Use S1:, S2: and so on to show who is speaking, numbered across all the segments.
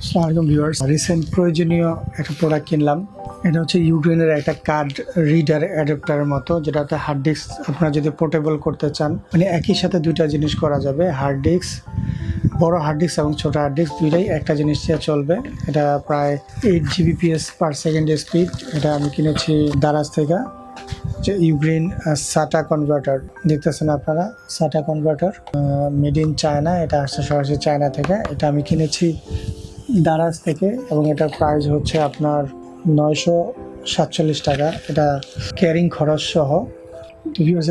S1: আসসালামু আলাইকুম viewers, recent প্রয়োজনীয় একটা প্রোডাক্ট কিনলাম। এটা হচ্ছে ইউগ্রেনের একটা কার্ড রিডার অ্যাডাপ্টারের মতো, যেটাতে হার্ড ডিস্ক আপনারা যদি পোর্টেবল করতে চান, মানে একই সাথে দুইটা জিনিস করা যাবে। হার্ড ডিস্ক, বড় হার্ড ডিস্ক এবং ছোট হার্ড ডিস্ক দুইটাই একটা জিনিস দিয়ে চলবে। এটা প্রায় 8 Gbps পার সেকেন্ড স্পিড। এটা আমি কিনেছি দারাজ থেকে, যে ইউগ্রিন সাটা কনভার্টার দেখতেছেন আপনারা। সাটা কনভার্টার মেড ইন চায়না, এটা আসছে সরাসরি চায়না থেকে। এটা আমি কিনেছি দারাজ থেকে এবং এটার প্রাইস হচ্ছে আপনার 947 টাকা, এটা ক্যারিং খরচ সহ।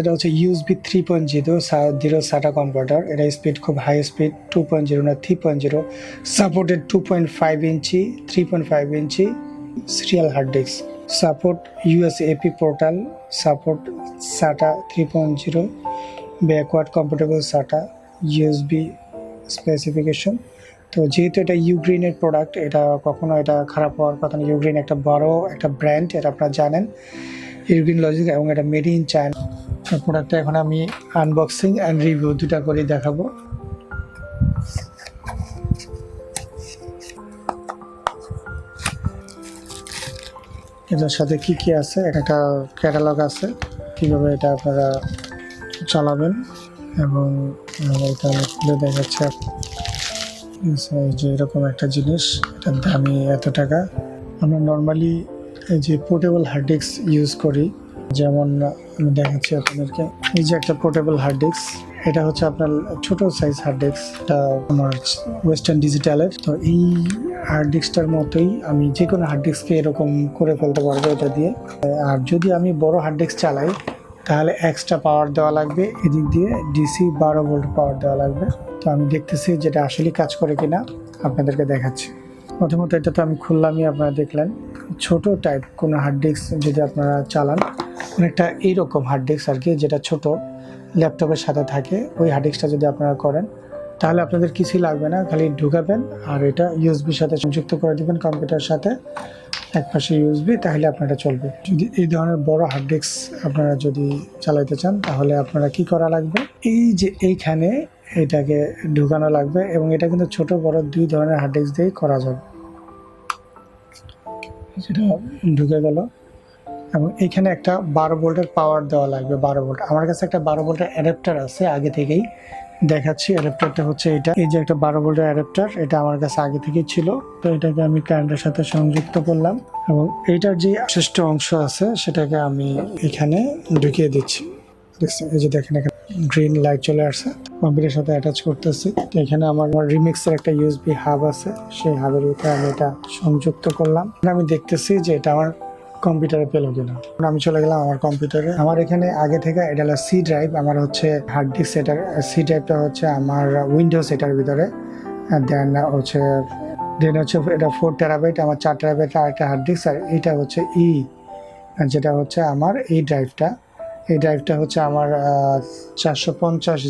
S1: এটা হচ্ছে USB 3.0 সাটা কনভার্টার। এটা স্পিড খুব হাই স্পিড, 2.0 না 3.0, supported 2.5 inch 3.5 inch serial hard disk, support USAP portal, support SATA 3.0, backward compatible SATA, USB specification. তো যেহেতু এটা ইউগ্রিনের প্রোডাক্ট, এটা কখনো এটা খারাপ হওয়ার কথা না। ইউগ্রিন একটা বড় একটা ব্র্যান্ড, এটা আপনারা জানেন, ইউগ্রিন লজিক, এবং এটা মেড ইন চায়না। প্রোডাক্টটা এখন আমি আনবক্সিং অ্যান্ড রিভিউ দুটা করে দেখাবো। এটার সাথে কি কি আছে, একটা ক্যাটালগ আছে কীভাবে এটা আপনারা চালাবেন, এবং এটা খুলে দেখাচ্ছে যে এরকম একটা জিনিস, এটার দামই এত টাকা। আমরা নর্মালি এই যে পোর্টেবল হার্ড ডিস্ক ইউজ করি, যেমন আমি দেখাচ্ছি আপনাদেরকে। এই যে একটা পোর্টেবল হার্ড ডিস্ক, এটা হচ্ছে আপনার ছোট সাইজ হার্ড ডিস্ক, এটা আমার ওয়েস্টার্ন ডিজিটালের। তো এই হার্ড ডিস্কটার মতোই আমি যে কোনো হার্ড ডিস্ককে এরকম করে ফেলতে পারবো এটা দিয়ে। আর যদি আমি বড় হার্ড ডিস্ক চালাই, তাহলে এক্সট্রা পাওয়ার দেওয়া লাগবে, এদিক দিয়ে DC 12 ভোল্ট পাওয়ার দেওয়া লাগবে। তো আমি দেখতেছি যেটা আসলে কাজ করে কিনা, আপনাদেরকে দেখাচ্ছি। প্রথমত এটা তো আমি খুললামই, আপনারা দেখলেন। ছোট টাইপ কোনো হার্ড ডিস্ক যদি আপনারা চালান, অনেকটা এইরকম হার্ড ডিস্ক আর কি, যেটা ছোট ল্যাপটপের সাথে থাকে, ওই হার্ড ডিস্কটা যদি আপনারা করেন, তাহলে আপনাদের কিছুই লাগবে না, খালি ঢুকাবেন আর এটা USB-র সাথে সংযুক্ত করে দেবেন কম্পিউটারের সাথে, এক পাশে USB, তাহলে আপনারা চলবে। যদি এই ধরনের বড় হার্ড ডিস্ক আপনারা যদি চালাইতে চান, তাহলে আপনারা কি করা লাগবে, এই যে এইখানে এটাকে ঢুকানো লাগবে, এবং এটা কিন্তু ছোট বড় দুই ধরনের হার্ড ডিস্ক দিয়েই করা যাবে। সেটা ঢুকে গেল, এবং এইখানে একটা 12 ভোল্টের পাওয়ার দেওয়া লাগবে। 12 ভোল্ট, আমার কাছে একটা 12 ভোল্টের অ্যাডাপ্টার আছে আগে থেকেই, দেখাচ্ছি। অ্যাডাপ্টারটা হচ্ছে এটা, এই যে একটা 12 ভোল্টের অ্যাডাপ্টার, এটা আমার কাছে আগে থেকেই ছিল। তো এটাকে আমি কারেন্টের সাথে সংযুক্ত করলাম, এবং এইটার যে শেষ অংশ আছে সেটাকে আমি এখানে ঢুকিয়ে দিচ্ছি। এই যে দেখেন, এখানে গ্রিন লাইট চলে আসছে, কম্পিউটারের সাথে অ্যাটাচ করতেছি। তো এখানে আমার রিমিক্সের একটা USB হাব আছে, সেই হাবের ভিতরে আমি এটা সংযুক্ত করলাম। আমি দেখতেছি যে এটা আমার কম্পিউটারে পেলো কিনা। আমি চলে গেলাম আমার কম্পিউটারে। আমার এখানে আগে থেকে এটা হলো C ড্রাইভ, আমার হচ্ছে হার্ড ডিস্ক। এটার C ড্রাইভটা হচ্ছে আমার উইন্ডোজ এটার ভিতরে, দেন হচ্ছে এটা 4 টেরাবাইট, আমার 4 টেরাবাইট আরেকটা হার্ড ডিস্ক। আর এইটা হচ্ছে যেটা হচ্ছে আমার এই ড্রাইভটা হচ্ছে আমার 450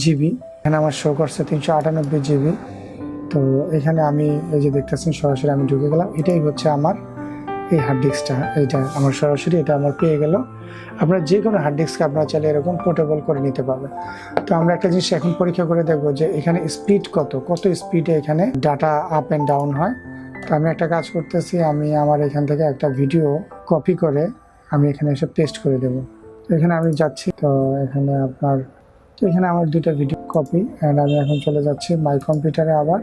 S1: GB। এখানে আমার শো করছে 398 GB। তো এখানে আমি এই যে দেখতেছেন, সরাসরি আমি ঢুকে গেলাম। এটাই হচ্ছে আমার এই হার্ড ডিস্কটা, এইটা আমার সরাসরি এটা আমার পেয়ে গেল। আপনারা যে কোনো হার্ড ডিস্ককে আপনারা চাইলে এরকম পোর্টেবল করে নিতে পারবেন। তো আমরা একটা জিনিস এখন পরীক্ষা করে দেখবো যে এখানে স্পিড কত স্পিডে এখানে ডাটা আপ অ্যান্ড ডাউন হয়। তো আমি একটা কাজ করতেছি, আমি আমার এখান থেকে একটা ভিডিও কপি করে আমি এখানে এসে পেস্ট করে দেবো। তো এখানে আমি যাচ্ছি, তো এখানে আমার দুটো ভিডিও কপি, অ্যান্ড আমি এখন চলে যাচ্ছি মাই কম্পিউটারে। আবার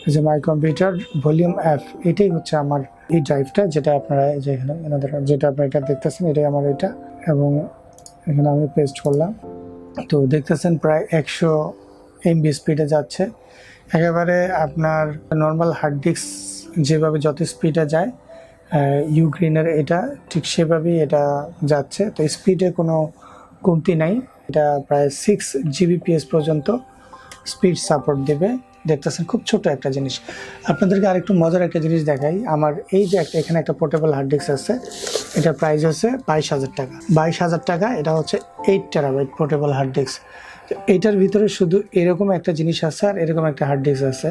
S1: এই যে মাই কম্পিউটার ভলিউম অ্যাপ, এটাই হচ্ছে আমার এই ড্রাইভটা, যেটা আপনারা যে এখানে যেটা আপনারা এটা দেখতেছেন, এটাই আমার এটা। এবং এখানে আমি পেস্ট করলাম, তো দেখতেছেন প্রায় 100 MB স্পিডে যাচ্ছে। একেবারে আপনার নর্মাল হার্ড ডিস্ক যেভাবে যত স্পিডে যায়, ইউগ্রিনের এটা ঠিক সেভাবেই এটা যাচ্ছে। তো স্পিডে কোনো কমতি নাই, এটা প্রায় 6 Gbps পর্যন্ত স্পিড সাপোর্ট দেবে। দেখতেছেন খুব ছোট একটা জিনিস। আপনাদেরকে আরেকটু মজার একটা জিনিস দেখাই। আমার এই যে এখানে একটা পোর্টেবল হার্ড ডিস্ক আছে, এটা প্রাইস হচ্ছে 22,000 টাকা। 22,000 টাকা, এটা হচ্ছে 8 টেরাবাইট পোর্টেবল হার্ড ডিস্ক। তো এইটার ভিতরে শুধু এরকম একটা জিনিস আছে আর এরকম একটা হার্ড ডিস্ক আছে।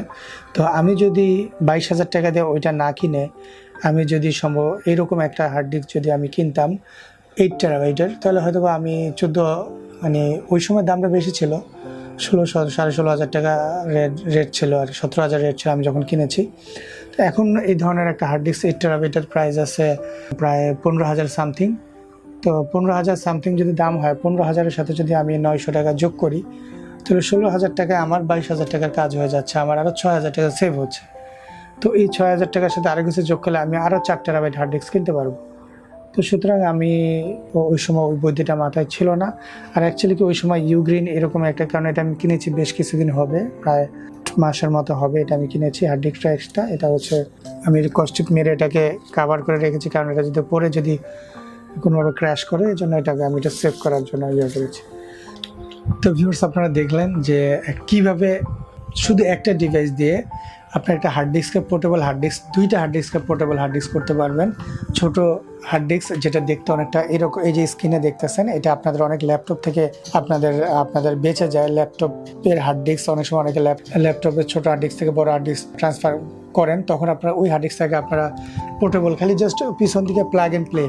S1: তো আমি যদি 22,000 টাকা দিয়ে ওইটা না কিনে, আমি যদি সম্ভব এরকম একটা হার্ড ডিস্ক যদি আমি কিনতাম 8 টেরাবাইটের, তাহলে হয়তো আমি 14, মানে ওই সময় দামটা বেশি ছিল, 16,000 টাকা রেট ছিল আর 17,000 রেট ছিল আমি যখন কিনেছি। তো এখন এই ধরনের একটা হার্ড ডিস্ক 8 টেরাবাইটের প্রাইস আছে প্রায় 15,000 সামথিং। তো 15,000 সামথিং যদি দাম হয়, 15,000-এর সাথে যদি আমি 900 টাকা যোগ করি, তাহলে 16,000 টাকায় আমার 22,000 টাকার কাজ হয়ে যাচ্ছে, আমার আরও 6,000 টাকা সেভ হচ্ছে। তো এই 6,000 টাকার সাথে আরও কিছু যোগ করলে আমি আরও 4 টেরাবাইট হার্ড ডিস্ক কিনতে পারবো। তো সুতরাং আমি ওই সময় ওই বুদ্ধিটা মাথায় ছিল না। আর অ্যাকচুয়ালি কি ওই সময় ইউগ্রিন এরকম একটা, কারণ এটা আমি কিনেছি বেশ কিছুদিন হবে, প্রায় মাসের মতো হবে এটা আমি কিনেছি হার্ড ডিস্কটা এক্সট্রা। এটা হচ্ছে আমি কস্টিপ মেরে এটাকে কাভার করে রেখেছি, কারণ এটা যদি পরে যদি কোনোভাবে ক্র্যাশ করে, এই জন্য এটাকে আমি এটা সেভ করার জন্য ইয়ে করেছি। তো ভিউয়ার্স, আপনারা দেখলেন যে কীভাবে শুধু একটা ডিভাইস দিয়ে আপনার একটা হার্ড ডিস্কে পোর্টেবল হার্ড ডিস্ক, দুইটা হার্ড ডিস্কে পোর্টেবল হার্ড ডিস্ক করতে পারবেন। ছোট হার্ড ডিস্ক যেটা দেখতে অনেকটা এরকম, এই যে স্ক্রিনে দেখতেছেন, এটা আপনাদের অনেক ল্যাপটপ থেকে আপনাদের বেঁচে যায়। ল্যাপটপের হার্ড ডিস্ক অনেক সময় অনেকে ল্যাপটপের ছোটো হার্ড ডিস্ক থেকে বড় হার্ড ডিস্ক ট্রান্সফার করেন, তখন আপনারা ওই হার্ড ডিস্কটাকে আপনারা পোর্টেবল খালি জাস্ট পিছন দিকে প্লাগ অ্যান্ড প্লে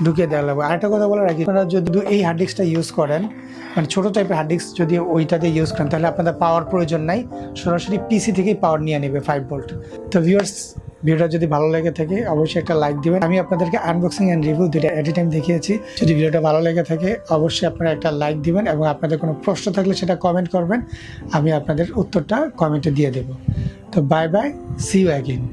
S1: ঢুকিয়ে দেওয়া লাগবে। আরেকটা কথা বলার আগে, আপনারা যদি এই হার্ড ডিস্কটা ইউজ করেন, মানে ছোটো টাইপের হার্ড ডিস্ক যদি ওইটাতে ইউজ করেন, তাহলে আপনাদের পাওয়ার প্রয়োজন নাই, সরাসরি পিসি থেকেই পাওয়ার নিয়ে নেবে 5 ভোল্ট। তো ভিউয়ার্স, ভিডিওটা যদি ভালো লেগে থাকে অবশ্যই একটা লাইক দিবেন। আমি আপনাদেরকে আনবক্সিং অ্যান্ড রিভিউ দুইটা এট এ টাইম দেখিয়েছি। যদি ভিডিওটা ভালো লেগে থাকে অবশ্যই আপনারা একটা লাইক দিবেন, এবং আপনাদের কোনো প্রশ্ন থাকলে সেটা কমেন্ট করবেন, আমি আপনাদের উত্তরটা কমেন্টে দিয়ে দেবো। তো bye bye, see you again.